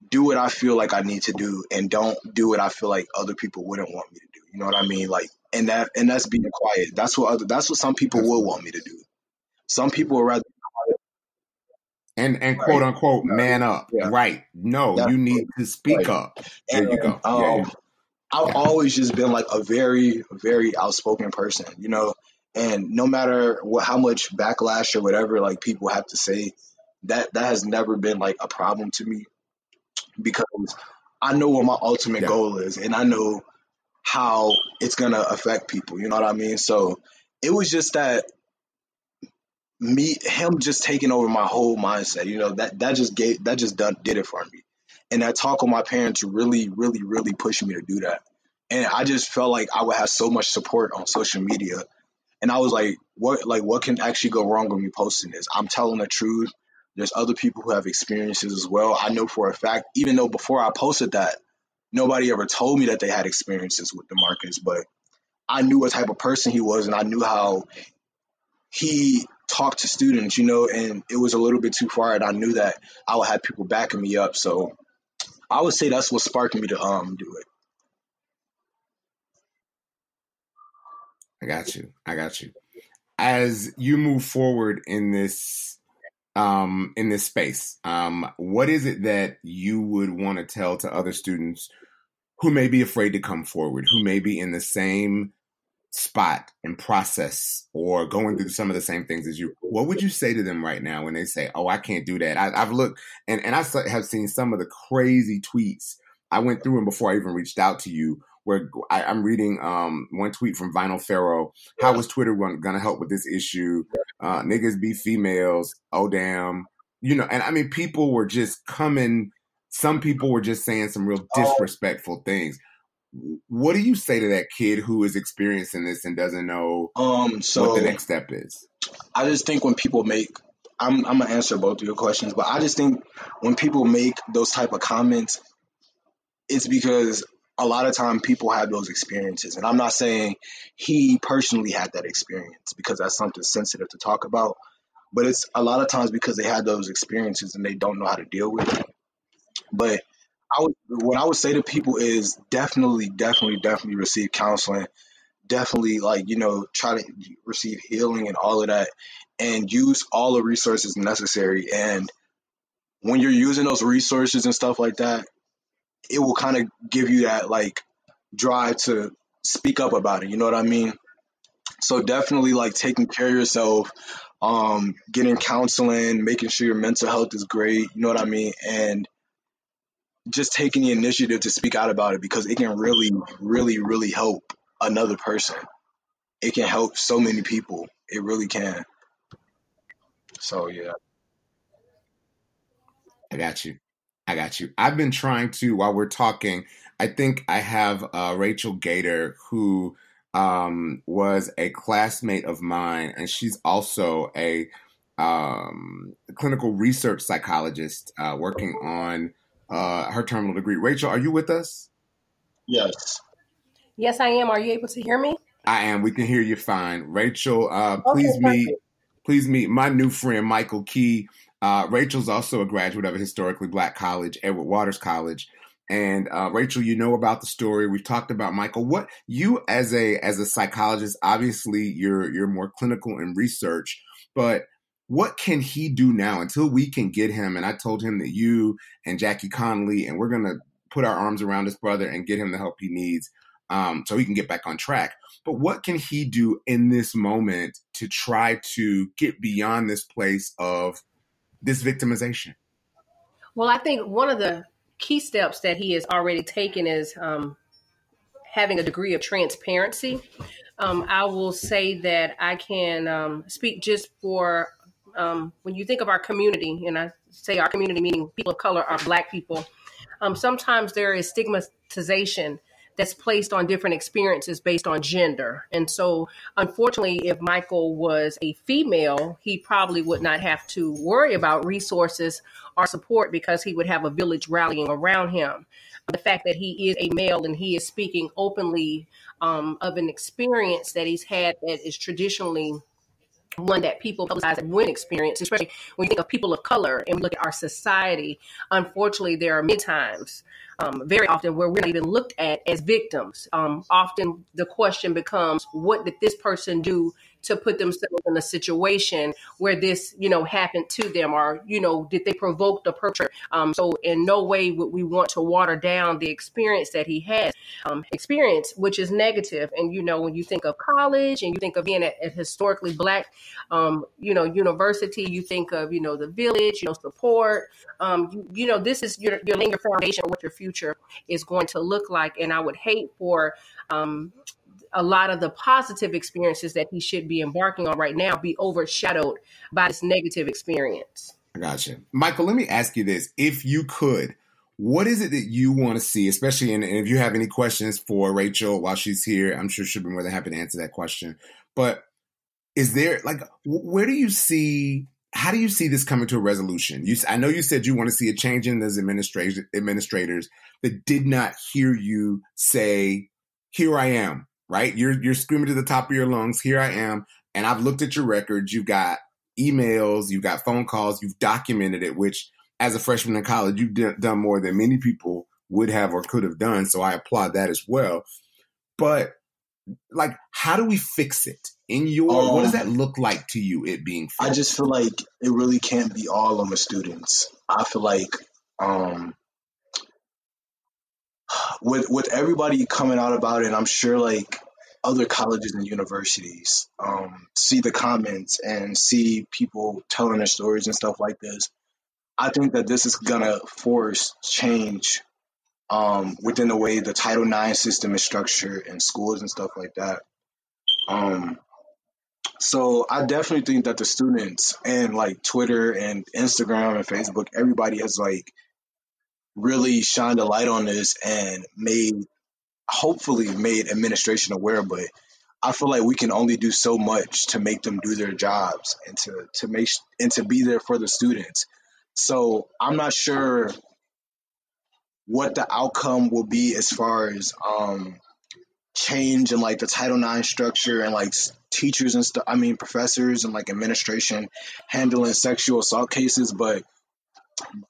do what I feel like I need to do, and don't do what I feel like other people wouldn't want me to do. You know what I mean? Like, and that's being quiet. That's what some people will want me to do. Some people would rather be quiet. And quote unquote man up. Yeah. Right. No, you need to speak up. There you go. I've always just been like a very, very outspoken person, and no matter how much backlash or whatever, like, people have to say, that has never been like a problem to me, because I know what my ultimate goal is, and I know how it's going to affect people. You know what I mean? So it was just that him just taking over my whole mindset, that just did it for me. And that talk with my parents really, really, really pushed me to do that. And I just felt like I would have so much support on social media. And I was like, what can actually go wrong with me posting this? I'm telling the truth. There's other people who have experiences as well. I know for a fact, even though before I posted that, nobody ever told me that they had experiences with DeMarcus, but I knew what type of person he was, and I knew how he talked to students, and it was a little bit too far, and I knew that I would have people backing me up. So I would say that's what sparked me to do it. I got you. As you move forward in this space, what is it that you would want to tell to other students who may be afraid to come forward, who may be in the same spot and process or going through some of the same things as you, what would you say to them right now when they say, oh, I can't do that? I've looked and I have seen some of the crazy tweets. I went through them before I even reached out to you, where I'm reading one tweet from Vinyl Pharaoh. How is Twitter going to help with this issue? Niggas be females. Oh, damn. And I mean, people were just coming. Some people were just saying some real disrespectful things. What do you say to that kid who is experiencing this and doesn't know what the next step is? I just think when people I'm going to answer both of your questions, but I just think when people make those type of comments, it's because a lot of time people have those experiences. And I'm not saying he personally had that experience because that's something sensitive to talk about, but it's a lot of times because they had those experiences and they don't know how to deal with it. But what I would say to people is definitely receive counseling. Definitely, try to receive healing and all of that, and use all the resources necessary. And when you're using those resources and stuff like that, it will kind of give you that drive to speak up about it. You know what I mean? So definitely taking care of yourself, getting counseling, making sure your mental health is great. You know what I mean? And just taking the initiative to speak out about it, because it can really, really, really help another person. It can help so many people. It really can. So, yeah. I got you. I've been trying to, while we're talking, I think I have Rachel Gator, who was a classmate of mine, and she's also a clinical research psychologist working on her terminal degree. Rachel, are you with us? Yes. Yes, I am. Are you able to hear me? I am. We can hear you fine. Rachel, please meet my new friend, Michael Key. Rachel's also a graduate of a historically Black college, Edward Waters College. And Rachel, you know about the story. We've talked about Michael. What you as a psychologist, obviously you're more clinical in research, but what can he do now until we can get him? And I told him that you and Jackie Connolly, and we're going to put our arms around his brother and get him the help he needs so he can get back on track. But what can he do in this moment to try to get beyond this place of this victimization? Well, I think one of the key steps that he has already taken is having a degree of transparency. I will say that I can speak just for when you think of our community, and I say our community meaning people of color, our Black people, sometimes there is stigmatization that's placed on different experiences based on gender. And so, unfortunately, if Michael was a female, he probably would not have to worry about resources or support because he would have a village rallying around him. The fact that he is a male and he is speaking openly of an experience that he's had that is traditionally one that people publicize and wouldn't experience, especially when you think of people of color and look at our society. Unfortunately, there are many times, very often, where we're not even looked at as victims. Often the question becomes, what did this person do to put themselves in a situation where this, happened to them, or, did they provoke the perpetrator? So in no way would we want to water down the experience that he has experienced, which is negative. And, when you think of college and you think of being at historically Black, university, you think of, the village, support, this is your laying your foundation of what your future is going to look like. And I would hate for, a lot of the positive experiences that he should be embarking on right now be overshadowed by this negative experience. I gotcha. Michael, let me ask you this. If you could, what is it that you want to see, especially and if you have any questions for Rachel while she's here, I'm sure she'll be more than happy to answer that question. But is there, where do you see, how do you see this coming to a resolution? I know you said you want to see a change in those administrators that did not hear you say, here I am. Right? You're screaming to the top of your lungs, here I am. And I've looked at your records. You've got emails, you've got phone calls, you've documented it, which as a freshman in college, you've done more than many people would have or could have done. So I applaud that as well. But how do we fix it? What does that look like to you, it being fixed? I just feel like it really can't be all on the students. I feel like with everybody coming out about it, I'm sure other colleges and universities, see the comments and see people telling their stories and stuff like this, I think that this is gonna force change within the way the Title IX system is structured in schools and stuff like that. So I definitely think that the students and like Twitter and Instagram and Facebook, everybody has like really shined a light on this and hopefully made administration aware. But I feel like we can only do so much to make them do their jobs and to be there for the students. So I'm not sure what the outcome will be as far as change in like the Title IX structure and like teachers and stuff. I mean, professors and like administration handling sexual assault cases. But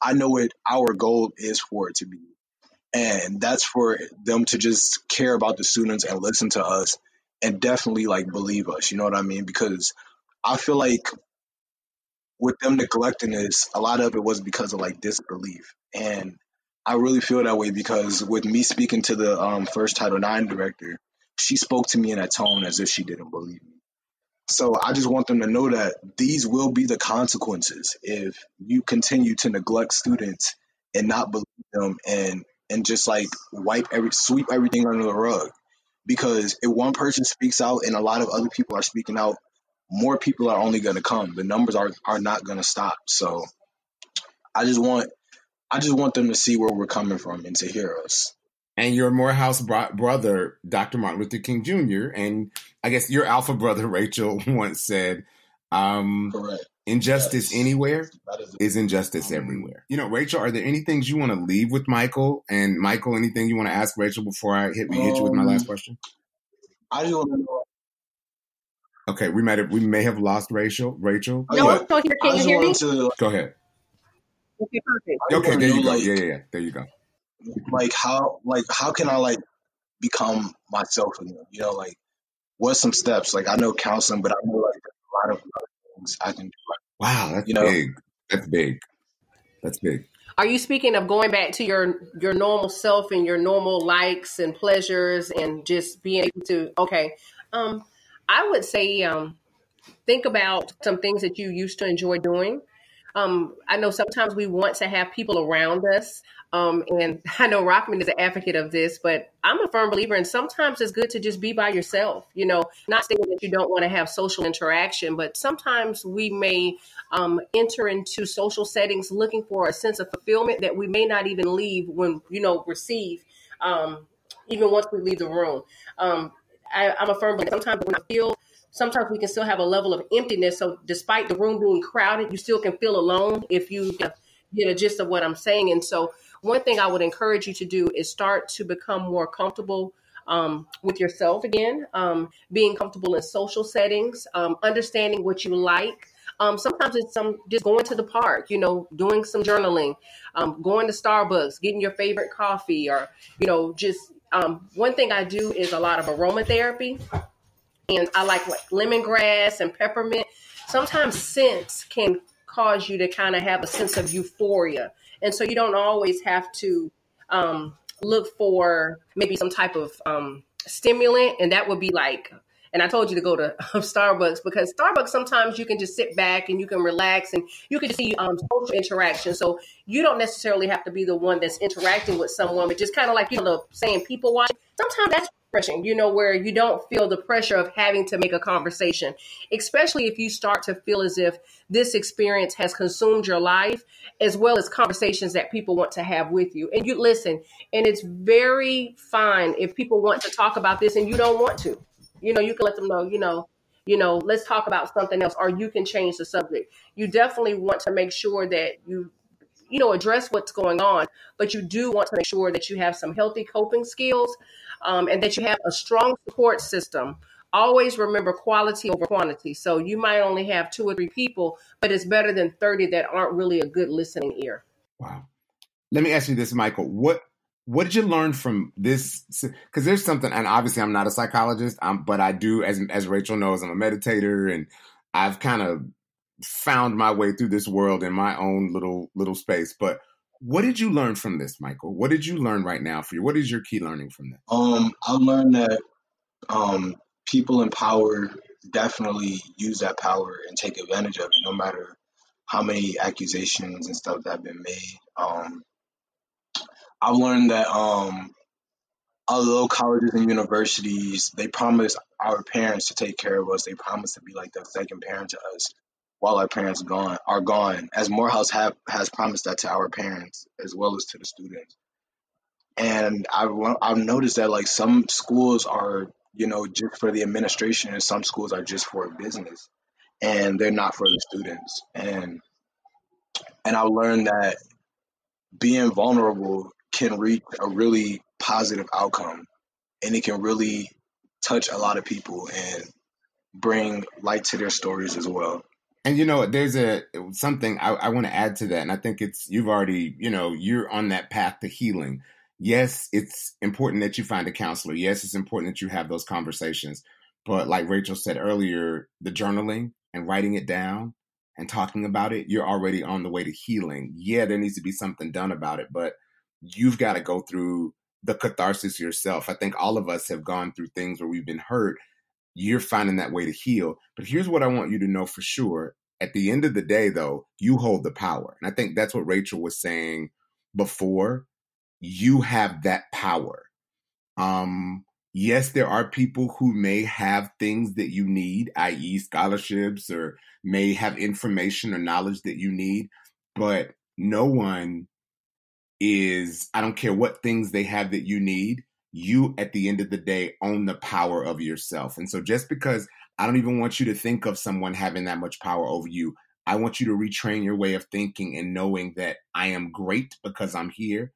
I know what our goal is for it to be. And that's for them to just care about the students and listen to us and definitely like believe us. You know what I mean? Because I feel like with them neglecting this, a lot of it was because of like disbelief. And I really feel that way because with me speaking to the first Title IX director, she spoke to me in that tone as if she didn't believe me. So I just want them to know that these will be the consequences if you continue to neglect students and not believe them and just like sweep everything under the rug. Because if one person speaks out and a lot of other people are speaking out, more people are only going to come. The numbers are not going to stop. So I just want them to see where we're coming from and to hear us. And your Morehouse brother, Dr. Martin Luther King Jr., and I guess your alpha brother, Rachel, once said, correct. Injustice anywhere is injustice everywhere. You know, Rachel, are there any things you want to leave with Michael? And Michael, anything you want to ask Rachel before I hit you with my last question? I just want to know. Okay, we may have lost Rachel. Rachel? No, can you hear me? Go ahead. Okay, perfect. Okay, there you go. Yeah. There you go. Like how can I like become myself again? You know, like what's some steps? Like I know counseling, but I know like there's a lot of other things I can do. Wow, that's big. That's big. That's big. Are you speaking of going back to your normal self and your normal likes and pleasures and just being able to? Okay, I would say think about some things that you used to enjoy doing. I know sometimes we want to have people around us. And I know Rahman is an advocate of this, but I'm a firm believer. And sometimes it's good to just be by yourself, you know, not saying that you don't want to have social interaction, but sometimes we may enter into social settings looking for a sense of fulfillment that we may not even receive, even once we leave the room. I'm a firm believer. Sometimes we can still have a level of emptiness. So despite the room being crowded, you still can feel alone if you get a gist of what I'm saying. And so one thing I would encourage you to do is start to become more comfortable with yourself again, being comfortable in social settings, understanding what you like. Sometimes it's just going to the park, you know, doing some journaling, going to Starbucks, getting your favorite coffee, or, you know, just one thing I do is a lot of aromatherapy. And I like lemongrass and peppermint. Sometimes scents can cause you to kind of have a sense of euphoria. And so you don't always have to look for maybe some type of stimulant. And that would be like, and I told you to go to Starbucks, because Starbucks, sometimes you can just sit back and you can relax and you can just see social interaction. So you don't necessarily have to be the one that's interacting with someone, but just kind of like, you know, saying people watch. Sometimes that's refreshing, you know, where you don't feel the pressure of having to make a conversation, especially if you start to feel as if this experience has consumed your life, as well as conversations that people want to have with you. And you listen, and it's very fine if people want to talk about this and you don't want to. You know, you can let them know, let's talk about something else, or you can change the subject. You definitely want to make sure that you address what's going on, but you do want to make sure that you have some healthy coping skills, and that you have a strong support system. Always remember quality over quantity. So you might only have 2 or 3 people, but it's better than 30 that aren't really a good listening ear. Wow. Let me ask you this, Michael. What did you learn from this? Because there's something, and obviously I'm not a psychologist, but I do, as Rachel knows, I'm a meditator, and I've kind of found my way through this world in my own little space. But what did you learn from this, Michael? What did you learn right now for you? What is your key learning from this? I learned that people in power definitely use that power and take advantage of it, no matter how many accusations and stuff that have been made. I've learned that although colleges and universities, they promise our parents to take care of us, they promise to be like the second parent to us while our parents are gone, as Morehouse has promised that to our parents as well as to the students. And I've noticed that like some schools are, just for the administration, and some schools are just for business, and they're not for the students. And I've learned that being vulnerable can reach a really positive outcome, and it can really touch a lot of people and bring light to their stories as well. And there's something I want to add to that, and I think you've already, you're on that path to healing. Yes, it's important that you find a counselor. Yes, it's important that you have those conversations. But like Rachel said earlier, the journaling and writing it down and talking about it, you're already on the way to healing. Yeah, there needs to be something done about it, but you've got to go through the catharsis yourself. I think all of us have gone through things where we've been hurt. You're finding that way to heal. But here's what I want you to know for sure. At the end of the day, though, you hold the power. And I think that's what Rachel was saying before. You have that power. Yes, there are people who may have things that you need, i.e. scholarships, or may have information or knowledge that you need, but no one is, I don't care what things they have that you need, you at the end of the day own the power of yourself. And so just because I don't even want you to think of someone having that much power over you, I want you to retrain your way of thinking and knowing that I am great because I'm here.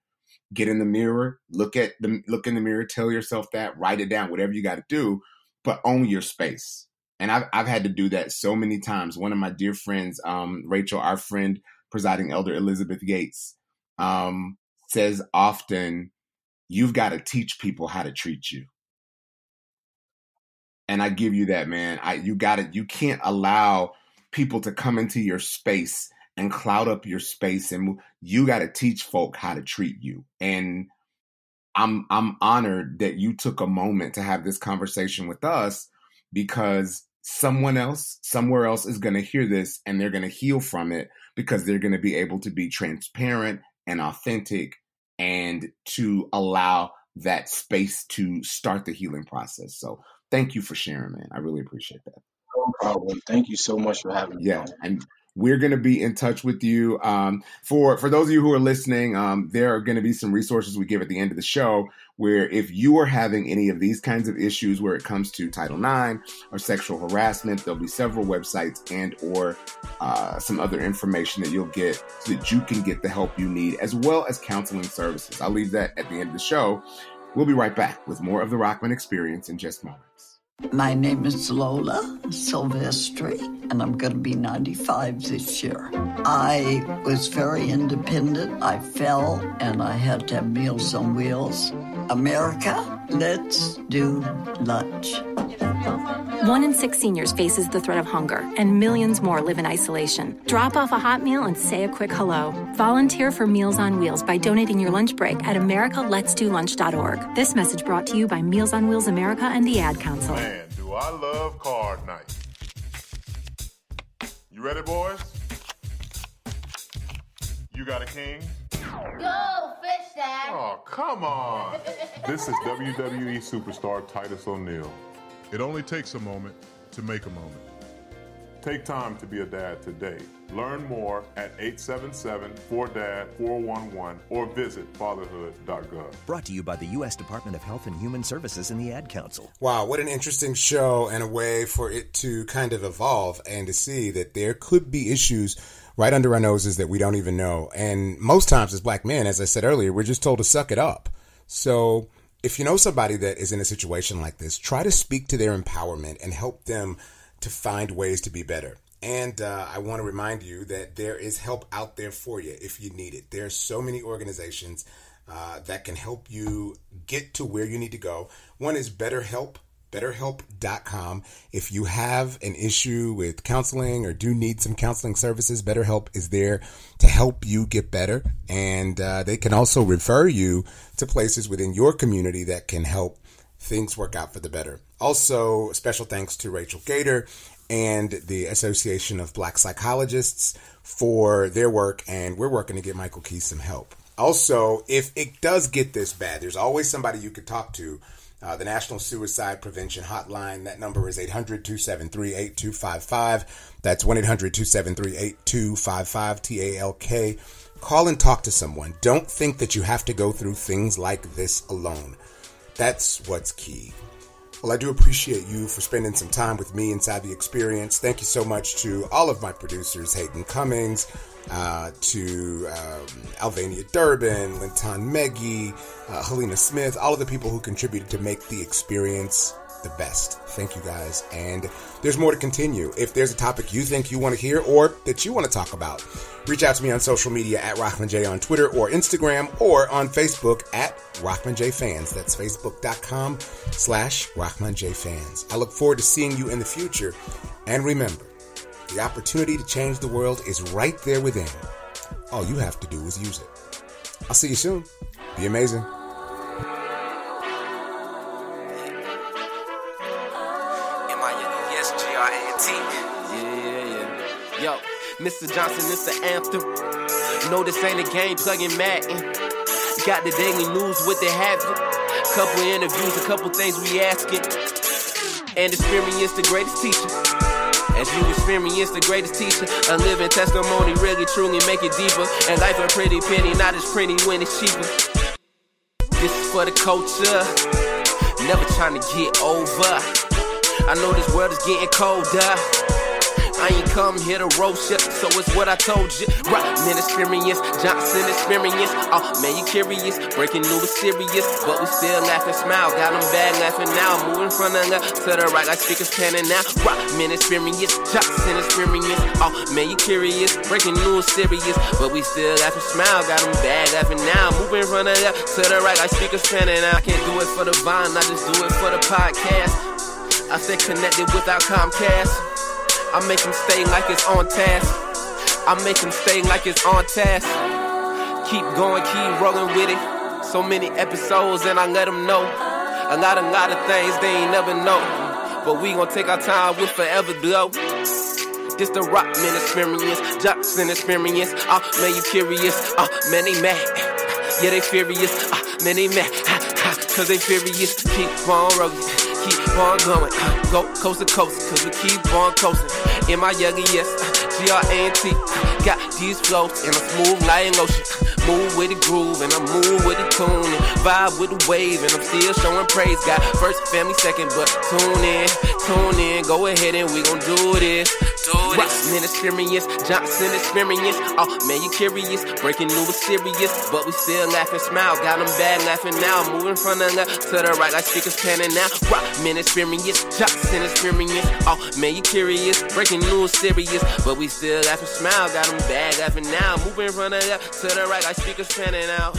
Get in the mirror, look in the mirror, tell yourself that, write it down, whatever you got to do, but own your space. And I've had to do that so many times. One of my dear friends, Rachel, our friend, presiding elder Elizabeth Gates, says often, you've got to teach people how to treat you. And I give you that, man. You can't allow people to come into your space and cloud up your space, and you got to teach folk how to treat you. And I'm honored that you took a moment to have this conversation with us, because someone else, somewhere else is going to hear this and they're going to heal from it, because they're going to be able to be transparent and authentic and to allow that space to start the healing process. So thank you for sharing, man. I really appreciate that. No problem. Thank you so much for having me. Yeah. And we're going to be in touch with you. For those of you who are listening, there are going to be some resources we give at the end of the show where if you are having any of these kinds of issues where it comes to Title IX or sexual harassment, there'll be several websites and or some other information that you'll get so that you can get the help you need, as well as counseling services. I'll leave that at the end of the show. We'll be right back with more of the Rahman Experience in just moments. My name is Lola Silvestri, and I'm going to be 95 this year. I was very independent. I fell, and I had to have Meals on Wheels. America, let's do lunch. 1 in 6 seniors faces the threat of hunger, and millions more live in isolation. Drop off a hot meal and say a quick hello. Volunteer for Meals on Wheels by donating your lunch break at americaletsdolunch.org. This message brought to you by Meals on Wheels America and the Ad Council. Man, do I love card night. You ready, boys? You got a king? Go, fish dad. Oh, come on. This is WWE superstar Titus O'Neil. It only takes a moment to make a moment. Take time to be a dad today. Learn more at 877-4DAD-411 or visit fatherhood.gov. Brought to you by the U.S. Department of Health and Human Services and the Ad Council. Wow, what an interesting show, and a way for it to kind of evolve and to see that there could be issues right under our noses that we don't even know. And most times as black men, as I said earlier, we're just told to suck it up. So if you know somebody that is in a situation like this, try to speak to their empowerment and help them to find ways to be better. And I want to remind you that there is help out there for you if you need it. There are so many organizations that can help you get to where you need to go. One is BetterHelp, BetterHelp.com. If you have an issue with counseling or do need some counseling services, BetterHelp is there to help you get better. And they can also refer you to places within your community that can help things work out for the better. Also, special thanks to Rachel Gator and the Association of Black Psychologists for their work, and we're working to get Michael Key some help. Also, if it does get this bad, there's always somebody you could talk to. The National Suicide Prevention Hotline, that number is 800-273-8255. That's 1-800-273-8255, TALK. Call and talk to someone. Don't think that you have to go through things like this alone. That's what's key. Well, I do appreciate you for spending some time with me inside the experience. Thank you so much to all of my producers, Hayden Cummings, to Alvania Durbin, Linton Meggie, Helena Smith, all of the people who contributed to make the experience the best. Thank you guys. And there's more to continue. If there's a topic you think you want to hear or that you want to talk about, reach out to me on social media at Rahman J on Twitter or Instagram, or on Facebook at Rahman J Fans. That's facebook.com/Rahman J Fans. I look forward to seeing you in the future. And remember, the opportunity to change the world is right there within. All you have to do is use it. I'll see you soon. Be amazing. Yo, Mr. Johnson, it's the anthem. No, this ain't a game, plugging Madden. Got the daily news with the habit. Couple interviews, a couple things we asking. And experience the greatest teacher. As you experience the greatest teacher, a living testimony, really truly make it deeper. And life a pretty penny, not as pretty when it's cheaper. This is for the culture, never trying to get over. I know this world is getting colder. I ain't come here to roast ya, so it's what I told you. Rahman experience, Johnson experience. Oh man, you curious? Breaking news serious, but we still laugh and smile. Got them bad laughing now, moving from the left to the right like speakers panning now. Rahman experience, Johnson experience. Oh man, you curious? Breaking news serious, but we still laugh and smile. Got them bad laughing now, moving from the left to the right like speakers panning now. I can't do it for the Vine, I just do it for the podcast. I stay connected without Comcast. I make them stay like it's on task. I make them stay like it's on task. Keep going, keep rolling with it. So many episodes and I let them know a lot of things they ain't never know. But we gon' take our time, we'll forever glow. This the Rahman experience, Johnson experience. Oh man, you curious? Oh man, they mad. Yeah, they furious. Oh man, they mad. Cause they furious. Keep on rolling. Keep on going, go coast to coast, cause we keep on coasting. In my youngin', yes, G-R-A-N-T. Got these flows and I'm smooth like an ocean. Move with the groove and I move with the tune. And vibe with the wave and I'm still showing praise. Got first, family second, but tune in. Go ahead and we gon' do this. Rahman experience, Johnson experience. Oh man, you curious? Breaking news serious, but we still laugh and smile. Got them bad laughing now, moving from the left to the right like speakers panning now. Rahman experience, Johnson experience. Oh man, you curious? Breaking news serious, but we still laugh and smile. Got them bad laughing now, moving from the left to the right like speakers panning out.